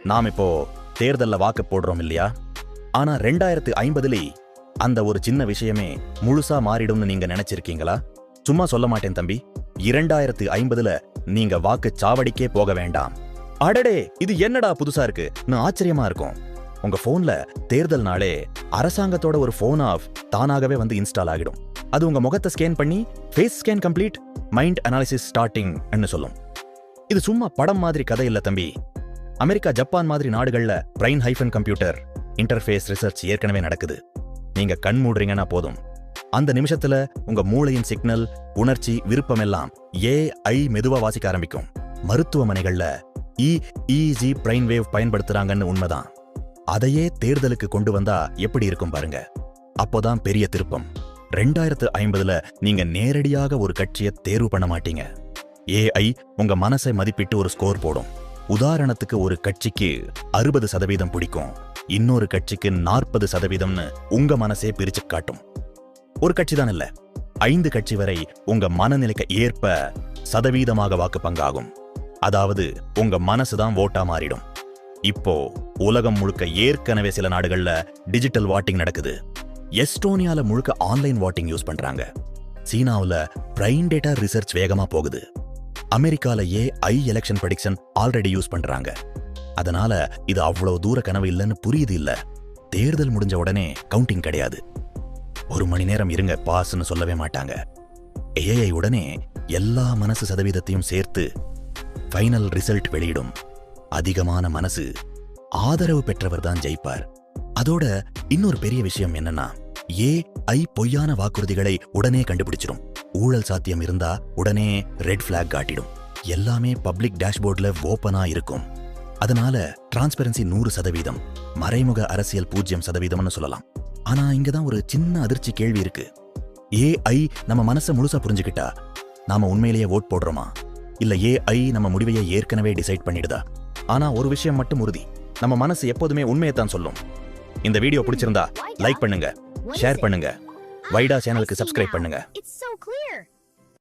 நாம் இப்போ தேர்தல்ல வாக்கு போடுறோம் இல்லையா? ஆனா 2050 அந்த ஒரு சின்ன விஷயமே முழுசா மாறிடும்னு நீங்க நினைச்சிருக்கீங்களா? சும்மா சொல்ல மாட்டேன் தம்பி. 2050 நீங்க வாக்கு சாவடிக்கே போக வேண்டாம். அடடே, இது என்னடா புதுசா இருக்கு? நான் ஆச்சரியமா இருக்கும். உங்க போன்ல தேர்தல் நாளே அரசாங்கத்தோட ஒரு போன் ஆஃப் தானாகவே வந்து இன்ஸ்டால் ஆகிடும். அது உங்க முகத்தை ஸ்கேன் பண்ணி face scan complete, mind analysis starting சொல்லும். இது சும்மா படம் மாதிரி கதை இல்ல தம்பி. அமெரிக்கா, ஜப்பான் மாதிரி நாடுகள்ல brain hyphen computer interface research ஏற்கனவே நடக்குது. நீங்க கண் மூடுறீங்கன்னா போதும், அந்த நிமிஷத்துல உங்க மூளையின் சிக்னல், உணர்ச்சி, விருப்பம் எல்லாம் AI மெதுவா வாசிக்க ஆரம்பிக்கும். மருத்துவமனைகள்ல EEG பிரைன் வேவ் பயன்படுத்துறாங்கன்னு உண்மைதான். அதையே தேர்தலுக்கு கொண்டு வந்தா எப்படி இருக்கும் பாருங்க. அப்போதான் பெரிய திருப்பம். 2050 நீங்க நேரடியாக ஒரு கட்சியை தேர்வு பண்ண மாட்டீங்க. AI உங்க மனசை மதிப்பிட்டு ஒரு ஸ்கோர் போடும். உதாரணத்துக்கு, ஒரு கட்சிக்கு 60% பிடிக்கும், இன்னொரு கட்சிக்கு 40%ன்னு உங்க மனசே பிரிச்சு காட்டும். ஒரு கட்சி தான் இல்ல, 5 கட்சி வரை உங்க மனநிலைக்கு ஏற்ப சதவீதமாக வாக்கு பங்காகும். அதாவது உங்க மனசுதான் ஓட்டா மாறிடும். இப்போ உலகம் முழுக்க ஏற்கனவே சில நாடுகள்ல டிஜிட்டல் வாட்டிங் நடக்குது. எஸ்டோனியால முழுக்க ஆன்லைன் வாட்டிங் யூஸ் பண்றாங்க. சீனாவுல பிரைன் டேட்டா ரிசர்ச் வேகமா போகுது. அமெரிக்கால AI election prediction already use பண்றாங்க. அதனால இது அவ்வளவு தூர கனவு இல்லைன்னு புரியுது இல்ல. தேர்தல் முடிஞ்ச உடனே கவுண்டிங் கிடையாது. 1 மணி நேரம் இருங்க பாஸ்ன்னு சொல்லவே மாட்டாங்க. AI உடனே எல்லா மனசு சதவீதத்தையும் சேர்த்து ஃபைனல் ரிசல்ட் வெளியிடும். அதிகமான மனசு ஆதரவு பெற்றவர் தான் ஜெயிப்பார். அதோட இன்னொரு பெரிய விஷயம் என்னன்னா, AI பொய்யான வாக்குறுதிகளை உடனே கண்டுபிடிச்சிடும். ஊழல் சாத்தியம் இருந்தா உடனே ரெட் பிளாக் காட்டிடும். எல்லாமே பப்ளிக் டேஷ்போர்ட்ல ஓப்பனா இருக்கும். அதனால டிரான்ஸ்பரன்சி 100%, மறைமுக அரசியல் 0%ன்னு சொல்லலாம். ஆனா இங்கதான் ஒரு சின்ன அதிர்ச்சி கேள்வி இருக்கு. AI நம்ம மனசை முழுசா புரிஞ்சுக்கிட்டா நாம உண்மையிலேயே ஓட் போடுறோமா? இல்ல AI நம்ம முடிவையை ஏற்கனவே டிசைட் பண்ணிடுதா? ஆனா ஒரு விஷயம் மட்டும் உறுதி, நம்ம மனசு எப்போதுமே உண்மையைத்தான் சொல்லும். இந்த வீடியோ பிடிச்சிருந்தா லைக் பண்ணுங்க, ஷேர் பண்ணுங்க, வைடா சேனலுக்கு சப்ஸ்கிரைப் பண்ணுங்க.